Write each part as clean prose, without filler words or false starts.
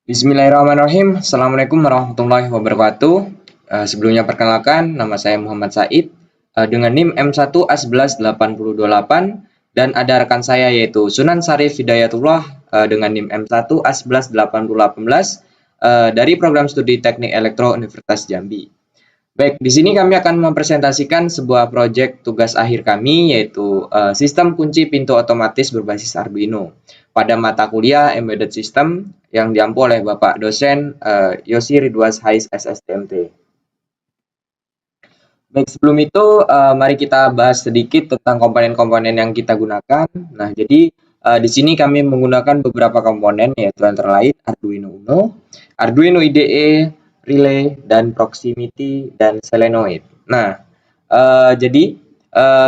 Bismillahirrahmanirrahim. Assalamualaikum warahmatullahi wabarakatuh. Sebelumnya perkenalkan, nama saya Muhammad Said dengan NIM M1A11828 dan ada rekan saya yaitu Sunan Sarif Hidayatullah dengan NIM M1A118018 dari program studi Teknik Elektro Universitas Jambi. Baik, di sini kami akan mempresentasikan sebuah proyek tugas akhir kami yaitu sistem kunci pintu otomatis berbasis Arduino pada mata kuliah Embedded System yang diampu oleh Bapak dosen Yosi Ridwas Hais SSTMT. Baik, sebelum itu mari kita bahas sedikit tentang komponen-komponen yang kita gunakan. Nah, jadi di sini kami menggunakan beberapa komponen yaitu antara lain Arduino Uno, Arduino IDE, relay, dan proximity, dan solenoid. Nah, jadi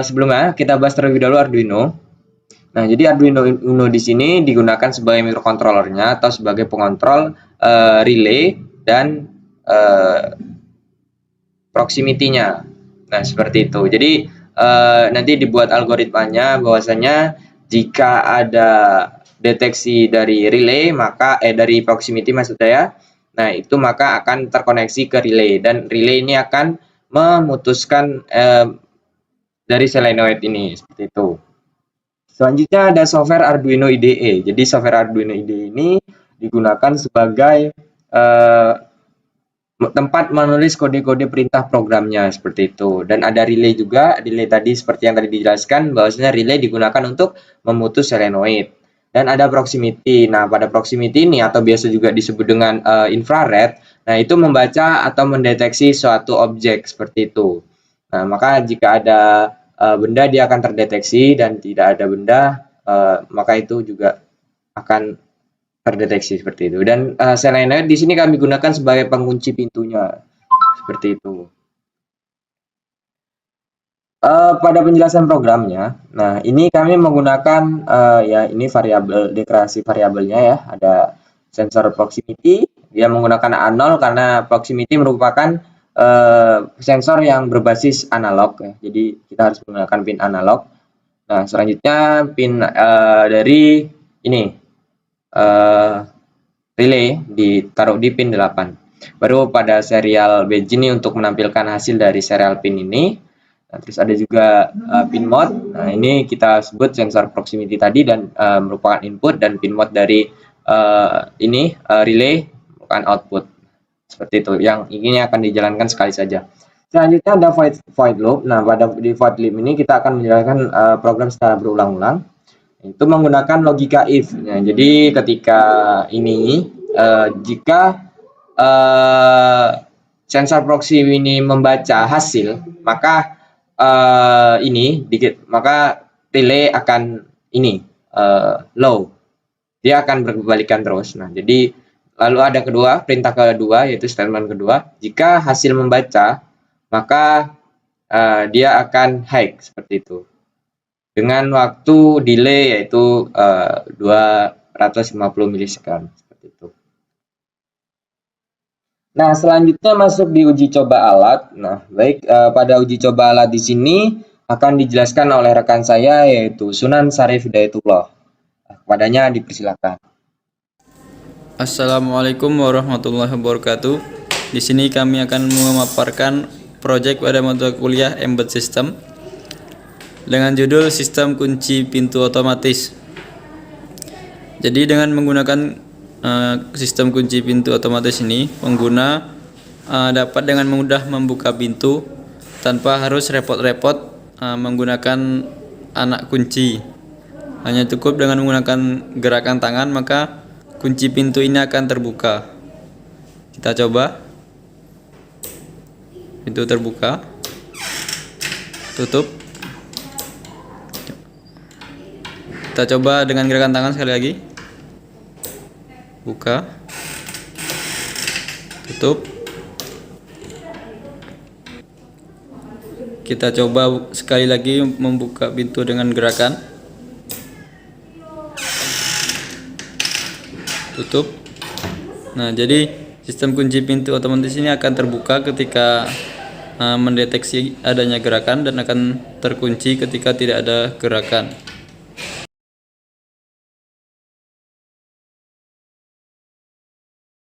sebelumnya kita bahas terlebih dahulu Arduino. Nah, jadi Arduino Uno di sini digunakan sebagai microcontrollernya atau sebagai pengontrol relay dan proximity-nya. Nah, seperti itu. Jadi nanti dibuat algoritmanya bahwasanya jika ada deteksi dari relay maka dari proximity maksud saya. Nah, itu maka akan terkoneksi ke relay dan relay ini akan memutuskan dari solenoid ini seperti itu. Selanjutnya ada software Arduino IDE. Jadi software Arduino IDE ini digunakan sebagai tempat menulis kode-kode perintah programnya seperti itu. Dan ada relay juga. Relay tadi seperti yang tadi dijelaskan bahwasanya relay digunakan untuk memutus solenoid. Dan ada proximity. Nah, pada proximity ini atau biasa juga disebut dengan infrared, nah itu membaca atau mendeteksi suatu objek seperti itu. Nah, maka jika ada benda dia akan terdeteksi dan tidak ada benda maka itu juga akan terdeteksi seperti itu. Dan solenoid di sini kami gunakan sebagai pengunci pintunya seperti itu. Pada penjelasan programnya, nah ini kami menggunakan ya ini variabel deklarasi variabelnya ya, ada sensor proximity, dia menggunakan A0 karena proximity merupakan sensor yang berbasis analog ya, jadi kita harus menggunakan pin analog. Nah, selanjutnya pin dari ini relay ditaruh di pin 8. Baru pada serial begin ini untuk menampilkan hasil dari serial pin ini. Nah, terus ada juga pin mode. Nah, ini kita sebut sensor proximity tadi dan merupakan input dan pin mode dari relay merupakan output. Seperti itu. Yang ini akan dijalankan sekali saja. Selanjutnya ada void loop. Nah, di void loop ini kita akan menjalankan program secara berulang-ulang. Itu menggunakan logika if. Nah, jadi ketika ini jika sensor proxy ini membaca hasil, maka maka relay akan low, dia akan berbalikan terus. Nah, jadi lalu ada perintah kedua yaitu statement kedua, jika hasil membaca maka dia akan high seperti itu dengan waktu delay yaitu 250 milisekund seperti itu. Nah, selanjutnya masuk di uji coba alat. Nah, baik, pada uji coba alat di sini akan dijelaskan oleh rekan saya yaitu Sunan Sarif Hidayatullah. Kepadanya dipersilakan. Assalamualaikum warahmatullahi wabarakatuh. Di sini kami akan memaparkan proyek pada mata kuliah Embedded System dengan judul Sistem Kunci Pintu Otomatis. Jadi dengan menggunakan sistem kunci pintu otomatis ini, pengguna dapat dengan mudah membuka pintu tanpa harus repot-repot menggunakan anak kunci. Hanya cukup dengan menggunakan gerakan tangan maka kunci pintu ini akan terbuka. Kita coba. Pintu terbuka. Tutup. Kita coba dengan gerakan tangan sekali lagi. Buka. Tutup. Kita coba sekali lagi membuka pintu dengan gerakan. Tutup. Nah, jadi sistem kunci pintu otomatis ini akan terbuka ketika mendeteksi adanya gerakan dan akan terkunci ketika tidak ada gerakan.